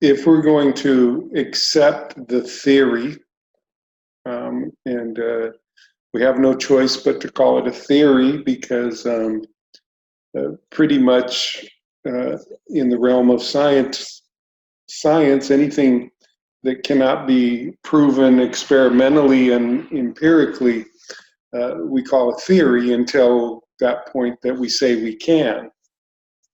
if we're going to accept the theory, and we have no choice but to call it a theory because pretty much in the realm of science, anything that cannot be proven experimentally and empirically, we call a theory until that point that we say we can.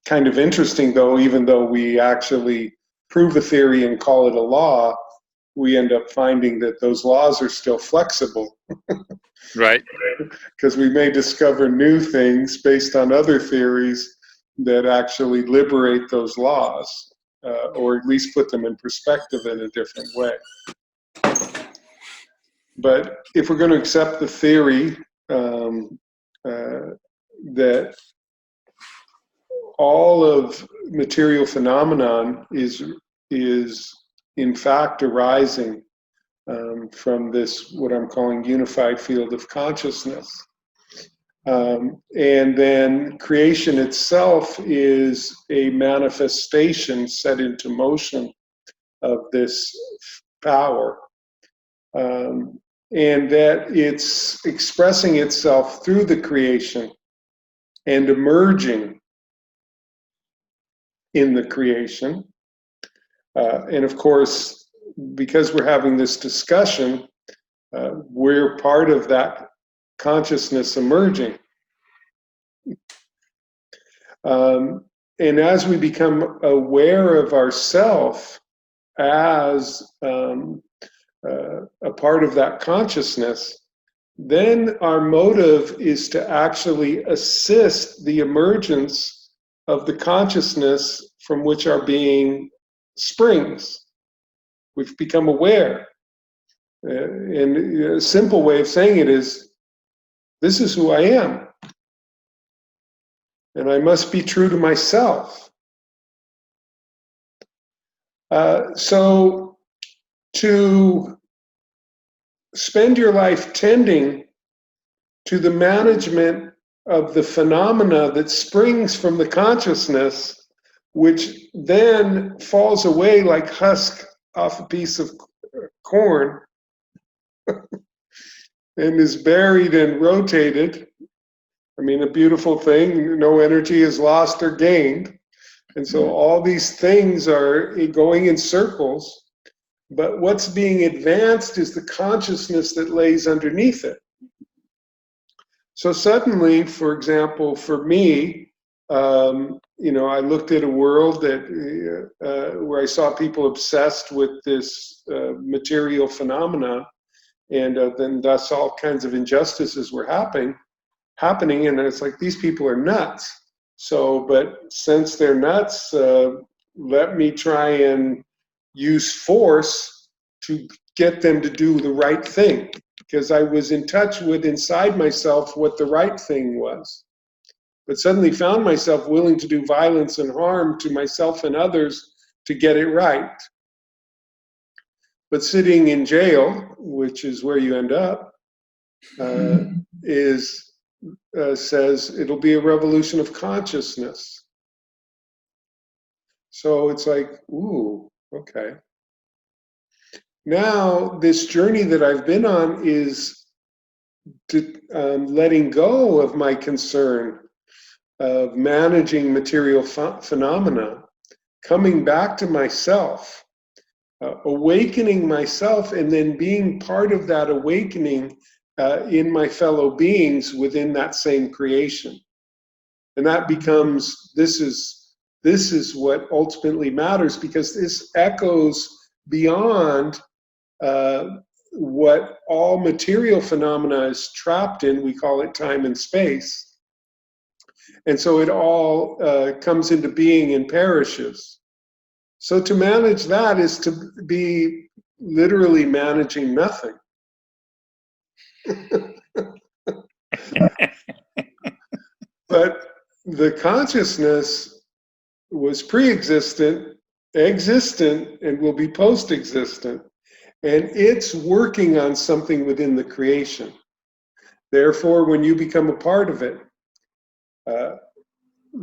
Kind of interesting though, even though we actually prove a theory and call it a law, we end up finding that those laws are still flexible. Right. Because we may discover new things based on other theories that actually liberate those laws, or at least put them in perspective in a different way. But if we're going to accept the theory that all of material phenomenon is in fact arising from this, what I'm calling unified field of consciousness. And then creation itself is a manifestation set into motion of this power. And that it's expressing itself through the creation and emerging in the creation. And of course, because we're having this discussion, we're part of that consciousness emerging. And as we become aware of ourself as a part of that consciousness, then our motive is to actually assist the emergence of the consciousness from which our being springs. We've become aware. And a simple way of saying it is, this is who I am. And I must be true to myself. So to spend your life tending to the management of the phenomena that springs from the consciousness, which then falls away like husk off a piece of corn and is buried and rotated. I mean, a beautiful thing, no energy is lost or gained. And so all these things are going in circles, but what's being advanced is the consciousness that lays underneath it. So suddenly, for example, for me, I looked at a world that where I saw people obsessed with this material phenomena, and then thus all kinds of injustices were happening, and it's like, these people are nuts. So, but since they're nuts, let me try and use force to get them to do the right thing, because I was in touch with inside myself what the right thing was. But suddenly found myself willing to do violence and harm to myself and others to get it right. But sitting in jail, which is where you end up, says it'll be a revolution of consciousness. So it's like, ooh, okay. Now this journey that I've been on is to, letting go of my concern of managing material phenomena, coming back to myself, awakening myself, and then being part of that awakening in my fellow beings within that same creation. And that becomes, this is what ultimately matters, because this echoes beyond what all material phenomena is trapped in. We call it time and space. And so it all comes into being and perishes. So to manage that is to be literally managing nothing. But the consciousness was pre-existent, existent, and will be post-existent. And it's working on something within the creation. Therefore, when you become a part of it,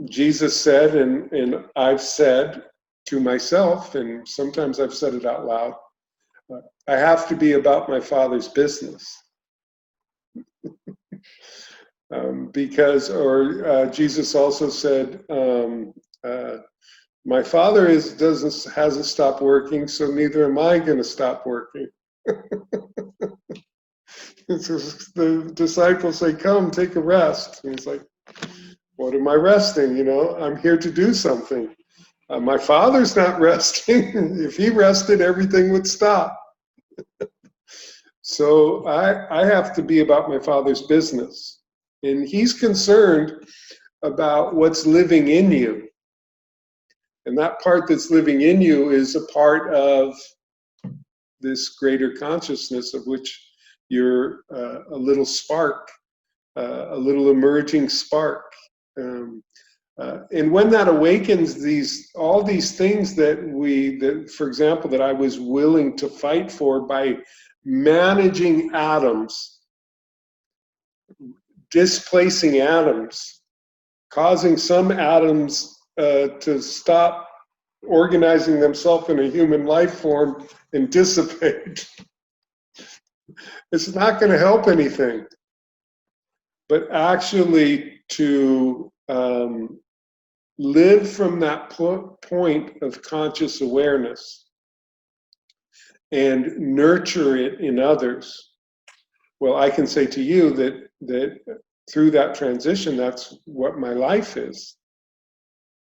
Jesus said, and I've said, to myself, and sometimes I've said it out loud, I have to be about my Father's business. Because, or Jesus also said, my Father hasn't stopped working, so neither am I going to stop working. The disciples say, come, take a rest. And he's like, what am I resting? You know, I'm here to do something. My Father's not resting. If he rested, everything would stop. So I have to be about my Father's business. And he's concerned about what's living in you. And that part that's living in you is a part of this greater consciousness of which you're a little spark, a little emerging spark. And when that awakens, all these things that, for example, that I was willing to fight for by managing atoms, displacing atoms, causing some atoms to stop organizing themselves in a human life form and dissipate. It's not going to help anything. But actually to live from that point of conscious awareness and nurture it in others. Well, I can say to you that through that transition, that's what my life is.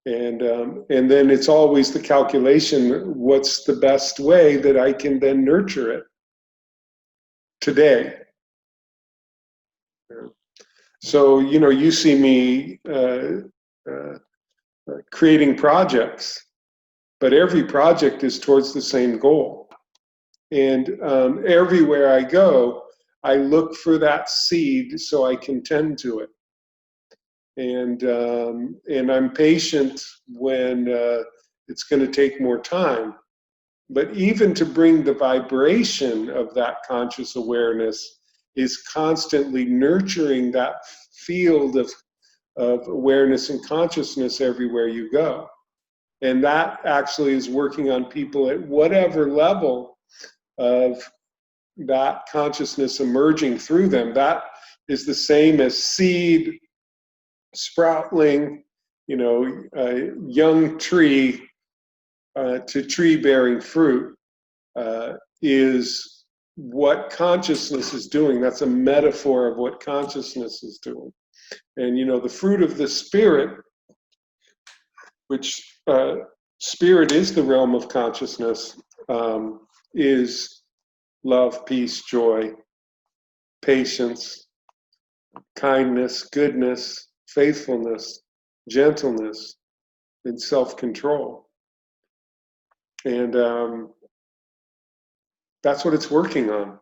And then it's always the calculation, what's the best way that I can then nurture it today? So, you know, you see me creating projects, but every project is towards the same goal. And everywhere I go, I look for that seed so I can tend to it. And I'm patient when it's going to take more time. But even to bring the vibration of that conscious awareness is constantly nurturing that field of awareness and consciousness everywhere you go. And that actually is working on people at whatever level of that consciousness emerging through them. That is the same as seed, sproutling, you know, a young tree to tree bearing fruit is what consciousness is doing. That's a metaphor of what consciousness is doing. And, you know, the fruit of the spirit, which spirit is the realm of consciousness, is love, peace, joy, patience, kindness, goodness, faithfulness, gentleness, and self-control. And that's what it's working on.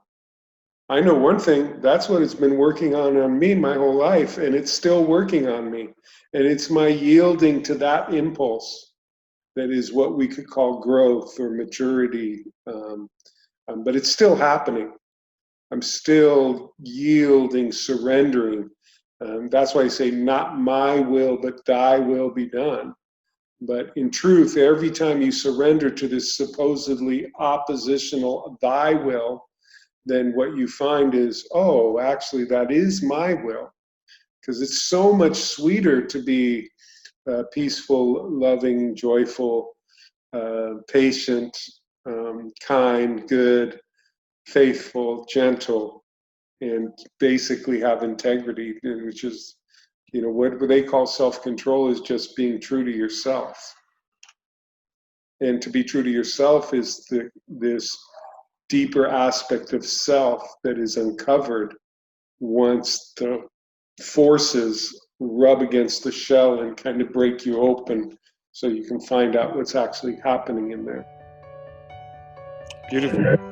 I know one thing, that's what it's been working on me my whole life, and it's still working on me. And it's my yielding to that impulse that is what we could call growth or maturity. But it's still happening. I'm still yielding, surrendering. That's why I say, not my will, but thy will be done. But in truth, every time you surrender to this supposedly oppositional thy will, then what you find is, oh, actually, that is my will. Because it's so much sweeter to be peaceful, loving, joyful, patient, kind, good, faithful, gentle, and basically have integrity, which is, you know, what they call self-control is just being true to yourself. And to be true to yourself is this deeper aspect of self that is uncovered once the forces rub against the shell and kind of break you open so you can find out what's actually happening in there. Beautiful.